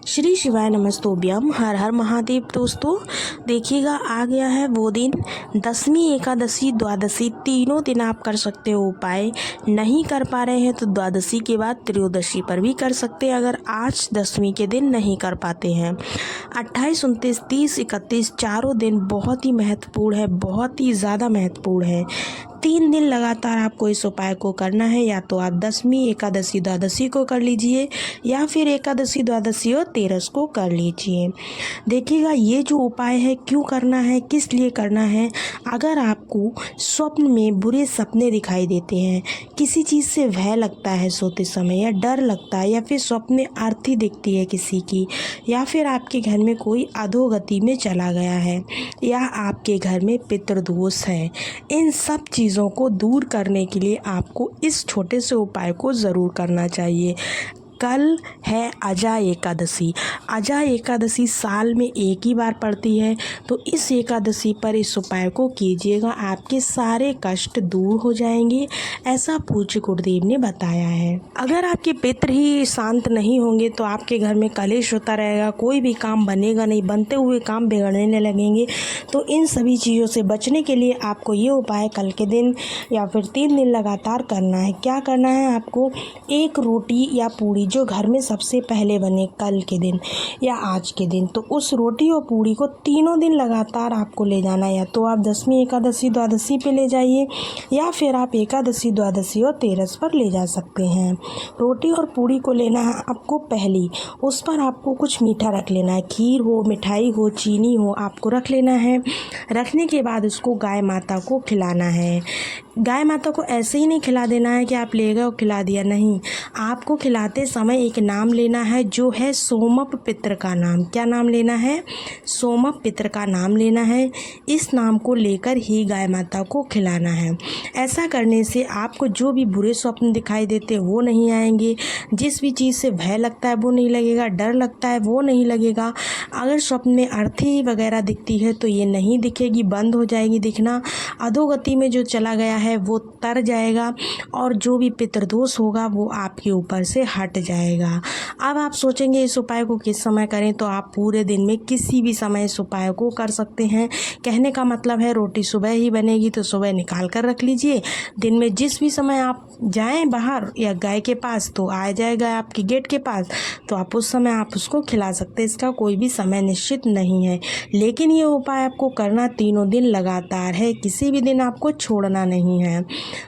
श्री शिवाय नमस्तोभ्यम। हर हर महादेव। दोस्तों देखिएगा, आ गया है वो दिन, दसवीं एकादशी द्वादशी तीनों दिन आप कर सकते हो उपाय। नहीं कर पा रहे हैं तो द्वादशी के बाद त्रयोदशी पर भी कर सकते हैं, अगर आज दसवीं के दिन नहीं कर पाते हैं। 28, 29, 30, 31 चारों दिन बहुत ही महत्वपूर्ण है, बहुत ही ज़्यादा महत्वपूर्ण है। 3 दिन लगातार आपको इस उपाय को करना है। या तो आप दसवीं एकादशी द्वादशी को कर लीजिए या फिर एकादशी द्वादशी और तेरस को कर लीजिए। देखिएगा, ये जो उपाय है क्यों करना है, किस लिए करना है। अगर आपको स्वप्न में बुरे सपने दिखाई देते हैं, किसी चीज़ से भय लगता है सोते समय, या डर लगता है, या फिर स्वप्न में आरती दिखती है किसी की, या फिर आपके घर में कोई अधोगति में चला गया है, या आपके घर में पितृदोष है, इन सब चीज़ों को दूर करने के लिए आपको इस छोटे से उपाय को ज़रूर करना चाहिए। कल है अजा एकादशी। अजा एकादशी साल में एक ही बार पड़ती है, तो इस एकादशी पर इस उपाय को कीजिएगा, आपके सारे कष्ट दूर हो जाएंगे, ऐसा पूज्य गुरुदेव ने बताया है। अगर आपके पितृ ही शांत नहीं होंगे तो आपके घर में कलेश होता रहेगा, कोई भी काम बनेगा नहीं, बनते हुए काम बिगड़ने लगेंगे। तो इन सभी चीज़ों से बचने के लिए आपको ये उपाय कल के दिन या फिर 3 दिन लगातार करना है। क्या करना है आपको, एक रोटी या पूड़ी जो घर में सबसे पहले बने कल के दिन या आज के दिन, तो उस रोटी और पूड़ी को तीनों दिन लगातार आपको ले जाना है। या तो आप दसवीं एकादशी द्वादशी पे ले जाइए या फिर आप एकादशी द्वादशी और तेरस पर ले जा सकते हैं। रोटी और पूड़ी को लेना है आपको पहली, उस पर आपको कुछ मीठा रख लेना है, खीर हो, मिठाई हो, चीनी हो, आपको रख लेना है। रखने के बाद उसको गाय माता को खिलाना है। गाय माता को ऐसे ही नहीं खिला देना है कि आप ले गए और खिला दिया, नहीं, आपको खिलाते समय एक नाम लेना है जो है सोमप पितर का नाम। क्या नाम लेना है? सोमप पितर का नाम लेना है। इस नाम को लेकर ही गाय माता को खिलाना है। ऐसा करने से आपको जो भी बुरे स्वप्न दिखाई देते वो नहीं आएंगे, जिस भी चीज़ से भय लगता है वो नहीं लगेगा, डर लगता है वो नहीं लगेगा। अगर स्वप्न में अर्थी वगैरह दिखती है तो ये नहीं दिखेगी, बंद हो जाएगी दिखना। अधोगति में जो चला गया है वो तर जाएगा और जो भी पितृदोष होगा वो आपके ऊपर से हट जाएगा। अब आप सोचेंगे इस उपाय को किस समय करें, तो आप पूरे दिन में किसी भी समय इस उपाय को कर सकते हैं। कहने का मतलब है, रोटी सुबह ही बनेगी तो सुबह निकाल कर रख लीजिए, दिन में जिस भी समय आप जाएं बाहर या गाय के पास तो आ जाएगा आपके गेट के पास, तो आप उस समय आप उसको खिला सकते हैं। इसका कोई भी समय निश्चित नहीं है, लेकिन ये उपाय आपको करना तीनों दिन लगातार है, किसी भी दिन आपको छोड़ना नहीं है।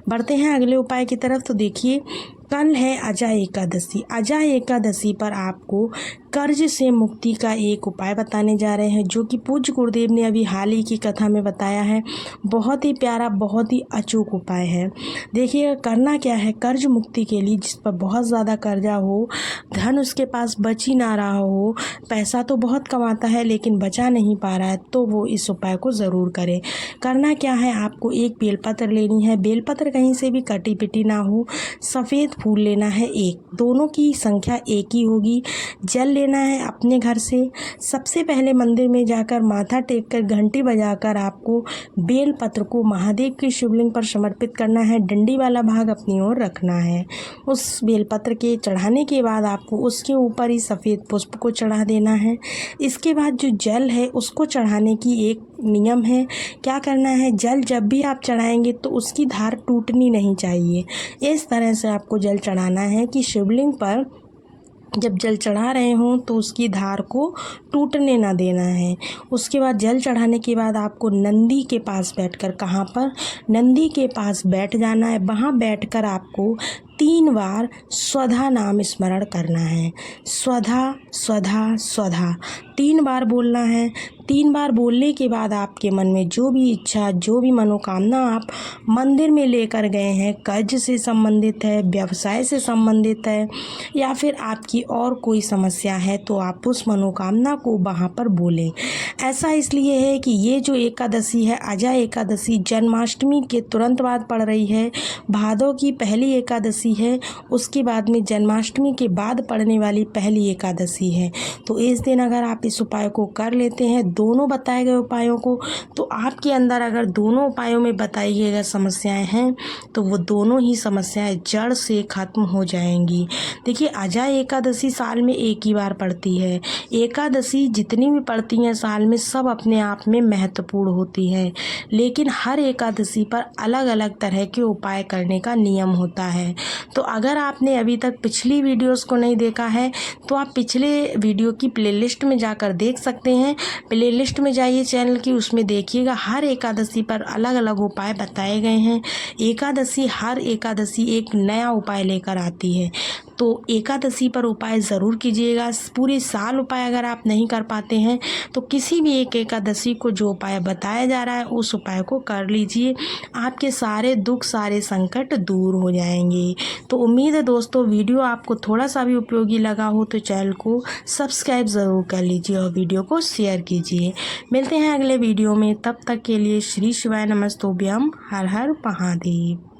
बढ़ते हैं अगले उपाय की तरफ। तो देखिए, कल है अजा एकादशी। अजा एकादशी पर आपको कर्ज से मुक्ति का एक उपाय बताने जा रहे हैं, जो कि पूज्य गुरुदेव ने अभी हाल ही की कथा में बताया है। बहुत ही प्यारा, बहुत ही अचूक उपाय है। देखिए करना क्या है, कर्ज मुक्ति के लिए जिस पर बहुत ज़्यादा कर्जा हो, धन उसके पास बच ही ना रहा हो, पैसा तो बहुत कमाता है लेकिन बचा नहीं पा रहा है, तो वो इस उपाय को ज़रूर करे। करना क्या है, आपको एक बेलपत्र लेनी है। बेलपत्र कहीं से भी कटी पिटी ना हो, सफ़ेद फूल लेना है एक, दोनों की संख्या एक ही होगी। जल लेना है अपने घर से। सबसे पहले मंदिर में जाकर माथा टेक कर घंटी बजाकर आपको बेल पत्र को महादेव के शिवलिंग पर समर्पित करना है। डंडी वाला भाग अपनी ओर रखना है। उस बेलपत्र के चढ़ाने के बाद आपको उसके ऊपर ही सफ़ेद पुष्प को चढ़ा देना है। इसके बाद जो जल है उसको चढ़ाने की एक नियम है। क्या करना है, जल जब भी आप चढ़ाएंगे तो उसकी धार टूटनी नहीं चाहिए। इस तरह से आपको जल चढ़ाना है कि शिवलिंग पर जब जल चढ़ा रहे हों तो उसकी धार को टूटने ना देना है। उसके बाद जल चढ़ाने के बाद आपको नंदी के पास बैठकर, कहाँ पर, नंदी के पास बैठ जाना है। वहाँ बैठकर आपको 3 बार स्वधा नाम स्मरण करना है। स्वधा स्वधा स्वधा 3 बार बोलना है। 3 बार बोलने के बाद आपके मन में जो भी इच्छा, जो भी मनोकामना आप मंदिर में लेकर गए हैं, कर्ज से संबंधित है, व्यवसाय से संबंधित है, या फिर आपकी और कोई समस्या है, तो आप उस मनोकामना को वहाँ पर बोलें। ऐसा इसलिए है कि ये जो एकादशी है, अजा एकादशी, जन्माष्टमी के तुरंत बाद पड़ रही है। भादों की पहली एकादशी एकादशी है, उसके बाद में जन्माष्टमी के बाद पड़ने वाली पहली एकादशी है। तो इस दिन अगर आप इस उपाय को कर लेते हैं, दोनों बताए गए उपायों को, तो आपके अंदर अगर दोनों उपायों में बताई गई समस्याएं हैं तो वो दोनों ही समस्याएं जड़ से खत्म हो जाएंगी। देखिए, अजय एकादशी साल में एक ही बार पड़ती है। एकादशी जितनी भी पड़ती हैं साल में, सब अपने आप में महत्वपूर्ण होती है, लेकिन हर एकादशी पर अलग अलग तरह के उपाय करने का नियम होता है। तो अगर आपने अभी तक पिछली वीडियोस को नहीं देखा है तो आप पिछले वीडियो की प्लेलिस्ट में जाकर देख सकते हैं। प्लेलिस्ट में जाइए चैनल की, उसमें देखिएगा हर एकादशी पर अलग अलग उपाय बताए गए हैं। हर एकादशी एक नया उपाय लेकर आती है, तो एकादशी पर उपाय ज़रूर कीजिएगा। पूरे साल उपाय अगर आप नहीं कर पाते हैं तो किसी भी एक एकादशी को जो उपाय बताया जा रहा है उस उपाय को कर लीजिए, आपके सारे दुख सारे संकट दूर हो जाएंगे। तो उम्मीद है दोस्तों वीडियो आपको थोड़ा सा भी उपयोगी लगा हो तो चैनल को सब्सक्राइब ज़रूर कर लीजिए और वीडियो को शेयर कीजिए। मिलते हैं अगले वीडियो में, तब तक के लिए श्री शिवाय नमस्तुभ्यम। हर हर महादेव।